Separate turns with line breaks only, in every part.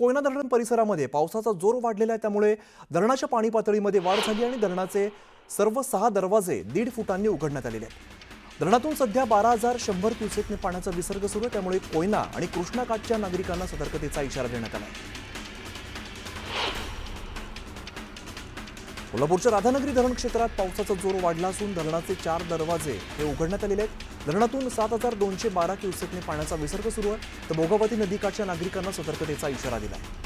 कोयना धरण परिसरामध्ये पावसाचा जोर वाढलेला आहे, त्यामुळे धरणाच्या पाणी पातळीमध्ये वाढ झाली आणि धरणाचे सर्व 6 दरवाजे 1.5 फुटांनी उघडण्यात आलेले आहेत। धरणातून सध्या 12,100 क्युसेकने पाण्याचा विसर्ग सुरू आहे, त्यामुळे कोयना आणि कृष्णाकाठच्या नागरिकांना सतर्कतेचा इशारा देण्यात आला आहे। कोल्हापूरच्या राधानगरी धरण क्षेत्रात पावसाचा जोर वाढला असून धरणाचे 4 दरवाजे हे उघडण्यात आलेले आहेत। धरणातून 7,212 क्युसेकने पाण्याचा विसर्ग सुरू आहे, तर भोगावती नदीकाठच्या नागरिकांना सतर्कतेचा इशारा दिला आहे।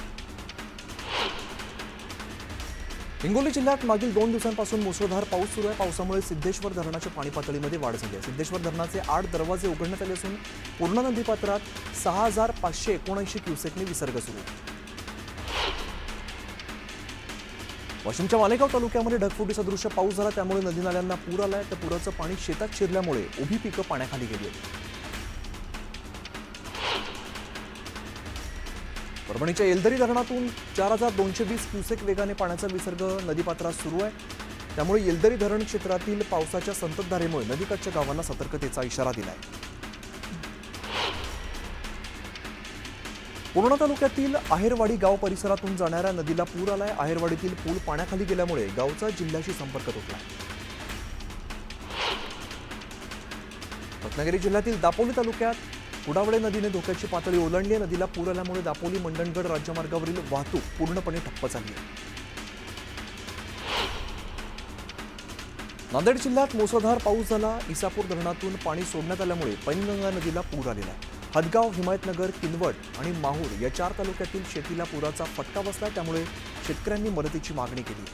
हिंगोली जिल्ह्यात मागील 2 दिवसांपासून मुसळधार पाऊस सुरू आहे। पावसामुळे सिद्धेश्वर धरणाच्या पाणी पातळीमध्ये वाढ झाली आहे। सिद्धेश्वर धरणाचे 8 दरवाजे उघडण्यात आले असून पूर्णा नदीपात्रात 6,579 क्युसेकने विसर्ग सुरू आहे। वाशिमच्या मालेगाव तालुक्यामध्ये ढगफुटी सदृश्य पाऊस झाला, त्यामुळे नदी नाल्यांना पूर आलाय, तर पुराचं पाणी शेतात शिरल्यामुळे उभी पिकं पाण्याखाली गेली आहेत। परभणीच्या येलदरी धरणातून 4,220 क्युसेक वेगाने पाण्याचा विसर्ग नदीपात्रात सुरू आहे, त्यामुळे येलदरी धरण क्षेत्रातील पावसाच्या संततधारेमुळे नदीकाठच्या गावांना सतर्कतेचा इशारा दिला आहे। पूर्णा तालुक्यातील आहेरवाडी गाव परिसरातून जाणाऱ्या नदीला पूर आलाय। आहेरवाडीतील पूल पाण्याखाली गेल्यामुळे गावचा जिल्ह्याशी संपर्क तुटला। रत्नागिरी जिल्ह्यातील दापोली तालुक्यात कुडावडे नदीने धोक्याची पातळी ओलांडली आहे। नदीला पूर आल्यामुळे दापोली मंडणगड राज्यमार्गावरील वाहतूक पूर्णपणे ठप्प झाली आहे। नांदेड जिल्ह्यात मुसळधार पाऊस झाला। इसापूर धरणातून पाणी सोडण्यात आल्यामुळे पैनगंगा नदीला पूर आलेला आहे। हदगाव, हिमायतनगर, किनवट आणि माहूर या 4 तालुक्यातील शेतीला पुराचा फटका बसला, त्यामुळे शेतकऱ्यांनी मदतीची मागणी केली आहे।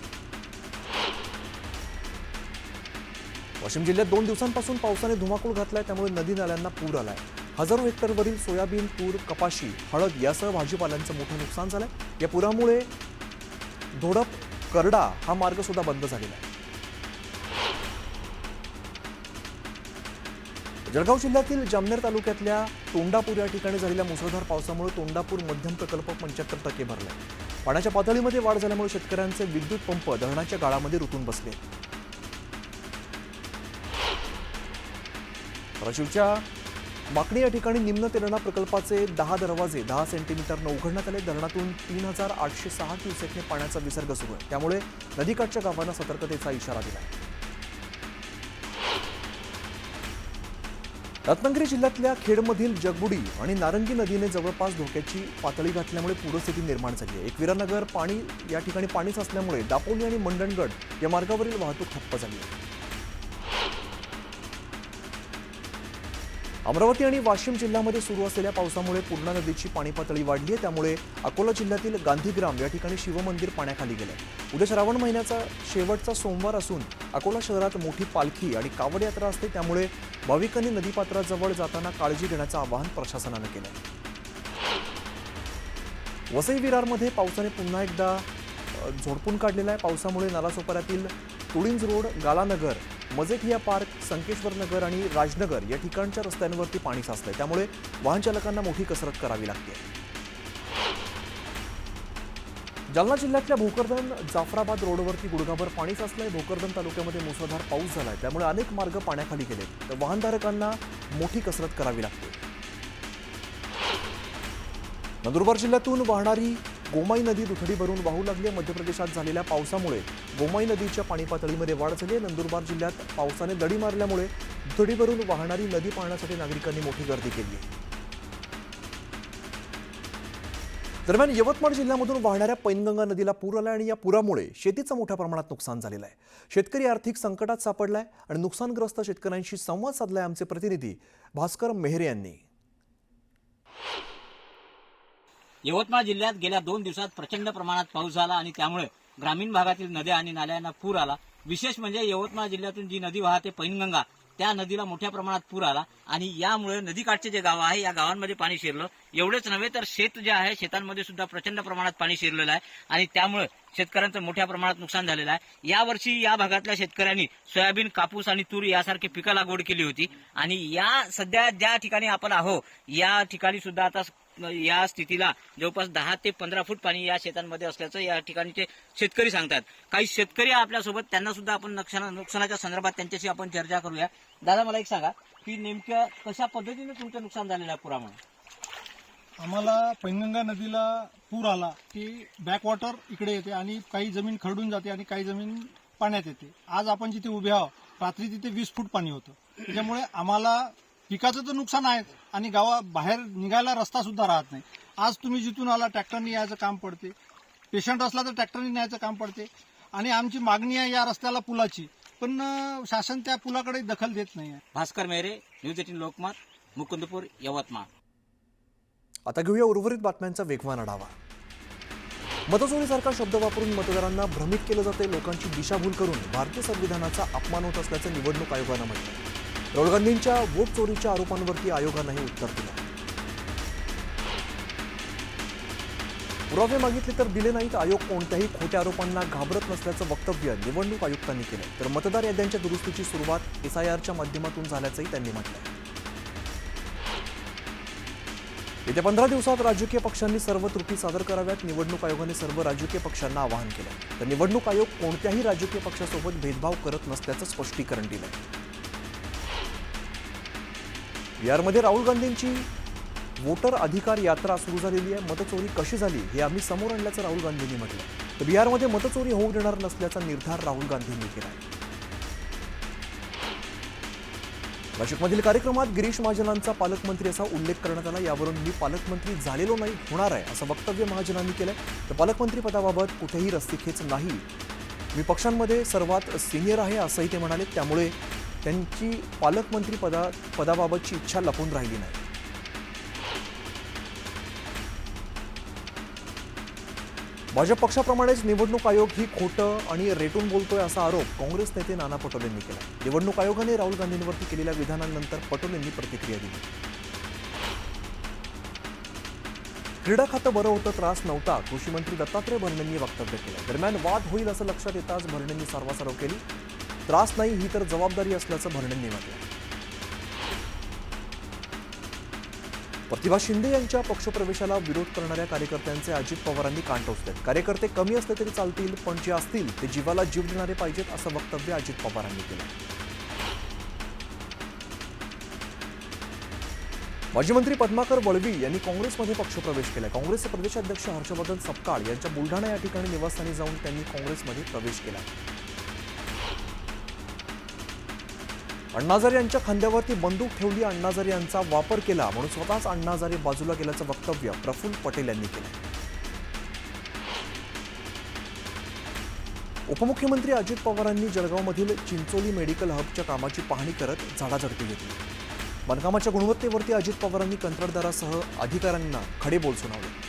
वाशिम जिल्ह्यात 2 दिवसांपासून पावसाने धुमाकूळ घातलाय, त्यामुळे नदी नाल्यांना पूर आलाय। हजारो हेक्टरवरील सोयाबीन, तूर, कपाशी, हळद यासह भाजीपाल्याचं मोठं नुकसान झालंय। या पुरामुळे धोडप, करडा हा मार्ग सुद्धा बंद झालेला आहे। जळगाव जिल्ह्यातील जामनेर तालुक्यातल्या तोंडापूर या ठिकाणी झालेल्या मुसळधार पावसामुळे तोंडापूर मध्यम प्रकल्प 75% भरलाय। पाण्याच्या पातळीमध्ये वाढ झाल्यामुळे शेतकऱ्यांचे विद्युत पंप धरणाच्या गाळामध्ये रुतून बसले। धाराशिवच्या माकणी या ठिकाणी निम्न तेरणा प्रकल्पाचे 10 दरवाजे 10 सेंटीमीटरनं उघडण्यात आले। धरणातून 3,806 क्युसेकने पाण्याचा विसर्ग सुरू आहे, त्यामुळे नदीकाठच्या गावांना सतर्कतेचा इशारा दिला आहे। रत्नागिरी जिल्ह्यातल्या खेडमधील जगबुडी आणि नारंगी नदीने जवळपास धोक्याची पातळी गाठल्यामुळे पूरस्थिती निर्माण झाली आहे। एकविरानगर या ठिकाणी पाणी साचल्यामुळे दापोली आणि मंडणगड या मार्गावरील वाहतूक ठप्प झाली आहे। अमरावती आणि वाशिम जिल्ह्यामध्ये सुरू असलेल्या पावसामुळे पूर्णा नदीची पाणी पातळी वाढली आहे, त्यामुळे अकोला जिल्ह्यातील गांधीग्राम या ठिकाणी शिवमंदिर पाण्याखाली गेलंय। उद्या श्रावण महिन्याचा शेवटचा सोमवार असून अकोला शहरात मोठी पालखी आणि कावड यात्रा असते, त्यामुळे भाविकांनी नदीपात्राजवळ जाताना काळजी घेण्याचं आवाहन प्रशासनानं केलंय। वसई विरारमध्ये पावसाने पुन्हा एकदा झोडपून काढलेला आहे। पावसामुळे नालासोपाऱ्यातील तुळिंज रोड, गालानगर, मजेठिया पार्क, संकेश्वर नगर आणि राजनगर या ठिकाणच्या रस्त्यांवरती पाणी साचलंय, त्यामुळे वाहन चालकांना मोठी कसरत करावी लागते। जालना जिल्ह्यातल्या भोकरदन जाफराबाद रोडवरती गुडघाभर पाणी साचलंय। भोकरदन तालुक्यामध्ये मुसळधार पाऊस झालाय, त्यामुळे अनेक मार्ग पाण्याखाली गेले, तर वाहनधारकांना मोठी कसरत करावी लागते। नंदुरबार जिल्ह्यातून वाहणारी गोमाई नदी दुथडी भरून वाहू लागली। मध्य प्रदेशात झालेल्या पावसामुळे गोमाई नदीच्या पाणी पातळीमध्ये वाढ झाली आहे। नंदुरबार जिल्ह्यात पावसाने दडी मारल्यामुळे दुथडी भरून वाहणारी नदी पाहण्यासाठी नागरिकांनी मोठी गर्दी केली आहे। दरम्यान यवतमाळ जिल्ह्यामधून वाहणाऱ्या पैनगंगा नदीला पूर आलाय आणि या पुरामुळे शेतीचं मोठ्या प्रमाणात नुकसान झालेलं आहे। शेतकरी आर्थिक संकटात सापडलाय आणि नुकसानग्रस्त शेतकऱ्यांशी संवाद साधलाय आमचे प्रतिनिधी भास्कर मेहरे यांनी।
यवतमाळ जिल्ह्यात गेल्या 2 दिवसात प्रचंड प्रमाणात पाऊस झाला आणि त्यामुळे ग्रामीण भागातील नद्या आणि नाल्यांना पूर आला। विशेष म्हणजे यवतमाळ जिल्ह्यातून जी नदी वाहते पैनगंगा, त्या नदीला मोठ्या प्रमाणात पूर आला आणि यामुळे नदीकाठचे जे गाव आहे या गावांमध्ये पाणी शिरलं। एवढेच नव्हे तर शेत जे आहे शेतांमध्ये सुद्धा प्रचंड प्रमाणात पाणी शिरलेलं आहे आणि त्यामुळे शेतकऱ्यांचं मोठ्या प्रमाणात नुकसान झालेलं आहे। यावर्षी या भागातल्या शेतकऱ्यांनी सोयाबीन, कापूस आणि तूर यासारखी पिकं लागवड केली होती आणि या सध्या ज्या ठिकाणी आपण आहोत या ठिकाणी सुद्धा आता या स्थितीला जवळपास 10 ते 15 फूट पाणी या शेतांमध्ये असल्याचं या ठिकाणचे शेतकरी सांगतात। काही शेतकरी आपल्यासोबत, त्यांना सुद्धा आपण नुकसानाच्या संदर्भात त्यांच्याशी आपण चर्चा करूया। दादा, मला एक सांगा की नेमक्या कशा पद्धतीने तुमचं नुकसान झालेलं आहे पुरामुळे?
आम्हाला पैनगंगा नदीला पूर आला की बॅकवॉटर इकडे येते आणि काही जमीन खरडून जाते आणि काही जमीन पाण्यात येते. आज आपण जिथे उभे आहोत रात्री तिथे 20 फूट पाणी होतं. त्याच्यामुळे आम्हाला पिकाचं तर नुकसान आहे आणि बाहेर निघायला रस्ता सुद्धा राहत नाही. आज तुम्ही जिथून आला ट्रॅक्टरनी यायचं काम पडते, पेशंट असला तर ट्रॅक्टरनी न्यायचं काम पडते आणि आमची मागणी आहे या रस्त्याला पुलाची, पण शासन त्या पुलाकडे दखल देत नाही आहे.
भास्कर मेहरे, न्यूज 18 लोकमत, मुकुंदपूर, यवतमाळ.
आता घेऊया उर्वरित बातम्यांचा वेगवान आढावा. मतचोरीसारखा शब्द वापरून मतदारांना भ्रमित केलं जाते, लोकांची दिशाभूल करून भारतीय संविधानाचा अपमान होत असल्याचं निवडणूक आयोगानं म्हटलं. राहुल गांधींच्या वोट चोरीच्या आरोपांवरती आयोगानंही उत्तर दिलं. पुरावे मागितले तर दिले नाहीत. आयोग कोणत्याही खोट्या आरोपांना घाबरत नसल्याचं वक्तव्य निवडणूक आयुक्तांनी केलं. तर मतदार याद्यांच्या दुरुस्तीची सुरुवात SIRच्या माध्यमातून झाल्याचंही त्यांनी म्हटलंय. येत्या 15 दिवसात राजकीय पक्षांनी सर्व त्रुटी सादर कराव्यात. निवडणूक आयोगाने सर्व राजकीय पक्षांना आवाहन केलं. तर निवडणूक आयोग कोणत्याही राजकीय पक्षासोबत भेदभाव करत नसल्याचं स्पष्टीकरण दिलंय. बिहारमध्ये राहुल गांधींची वोटर अधिकार यात्रा सुरू झालेली आहे. मतचोरी कशी झाली हे आम्ही समोर आणल्याचं राहुल गांधींनी म्हटलं. तर बिहारमध्ये मतचोरी होऊ देणार नसल्याचा निर्धार राहुल गांधींनी केला. नाशिकमधील कार्यक्रमात गिरीश महाजनांचा पालकमंत्री असा उल्लेख करण्यात आला. यावरून मी पालकमंत्री झालेलो नाही, होणार आहे असं वक्तव्य महाजनांनी केलंय. तर पालकमंत्री पदाबाबत कुठेही रस्सीखेच नाही, मी पक्षांमध्ये सर्वात सिनियर आहे असंही ते म्हणाले. त्यामुळे त्यांची पालकमंत्री पदाबाबतची इच्छा लपून राहिली नाही. भाजप पक्षाप्रमाणेच निवडणूक आयोग ही खोटं आणि रेटून बोलतोय असा आरोप काँग्रेस नेते नाना पटोलेंनी केला. निवडणूक आयोगाने राहुल गांधींवरती केलेल्या विधानांनंतर पटोलेंनी प्रतिक्रिया दिली. क्रीडा खातं बरं होतं, त्रास नव्हता, कृषी मंत्री दत्तात्रय भरणेंनी वक्तव्य केलं. दरम्यान वाद होईल असं लक्षात येताच भरणेंनी सारवासारव केली. त्रास नाही ही तर जबाबदारी असल्याचं भरणेंनी म्हटलं. प्रतिभा शिंदे यांच्या पक्षप्रवेशाला विरोध करणाऱ्या कार्यकर्त्यांचे अजित पवारांनी कान टोचले. कार्यकर्ते कमी असले तरी चालतील, पण जे असतील ते जीवाला जीव देणारे पाहिजेत असं वक्तव्य अजित पवारांनी केलं. माजी मंत्री पद्माकर वळवी यांनी काँग्रेसमध्ये पक्षप्रवेश केला. काँग्रेसचे प्रदेशाध्यक्ष हर्षवर्धन सपकाळ यांच्या बुलढाणा या ठिकाणी निवासस्थानी जाऊन त्यांनी काँग्रेसमध्ये प्रवेश केला. अण्णा हजारे यांच्या खांद्यावरती बंदूक ठेवली, अण्णा हजारे यांचा वापर केला म्हणून स्वतःच अण्णा हजारे बाजूला गेल्याचं वक्तव्य प्रफुल्ल पटेल यांनी केलं. उपमुख्यमंत्री अजित पवारांनी जळगावमधील चिंचोली मेडिकल हबच्या कामाची पाहणी करत झाडाझडती घेतली. बांधकामाच्या गुणवत्तेवरती अजित पवारांनी कंत्राटदारासह अधिकाऱ्यांना खडेबोल सुनावले.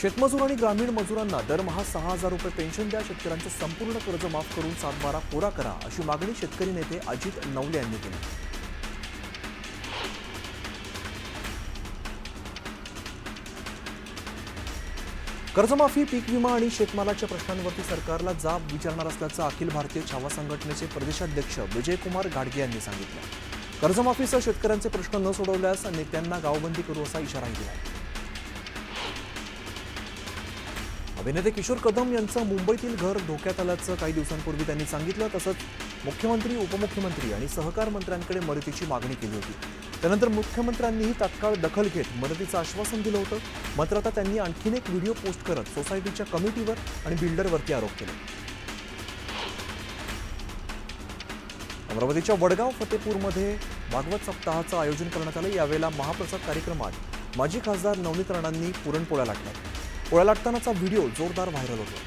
शेतमजूर आणि ग्रामीण मजुरांना दरमहा 6,000 रुपये पेन्शन द्या, शेतकऱ्यांचं संपूर्ण कर्ज माफ करून 7/12 कोरा करा अशी मागणी शेतकरी नेते अजित नवले यांनी केली. कर्जमाफी, पीक विमा आणि शेतमालाच्या प्रश्नांवरती सरकारला जाब विचारणार असल्याचं अखिल भारतीय छावा संघटनेचे प्रदेशाध्यक्ष विजयकुमार घाडगे यांनी सांगितलं. कर्जमाफीसह शेतकऱ्यांचे प्रश्न न सोडवल्यास नेत्यांना गावबंदी करू असा इशाराही दिला. अभिनेते किशोर कदम यांचं मुंबईतील घर धोक्यात आल्याचं काही दिवसांपूर्वी त्यांनी सांगितलं. तसंच मुख्यमंत्री, उपमुख्यमंत्री आणि सहकार मंत्र्यांकडे मदतीची मागणी केली होती. त्यानंतर मुख्यमंत्र्यांनीही तात्काळ दखल घेत मदतीचं आश्वासन दिलं होतं. मात्र आता त्यांनी आणखीन एक व्हिडिओ पोस्ट करत सोसायटीच्या कमिटीवर आणि बिल्डरवरती आरोप केले. अमरावतीच्या वडगाव फतेपूरमध्ये भागवत सप्ताहाचं आयोजन करण्यात आलं. यावेळेला महाप्रसाद कार्यक्रमात माजी खासदार नवनीत राणांनी पुरणपोळ्या लाटल्या. पोळ्या लाटतानाचा व्हिडिओ जोरदार व्हायरल होतो.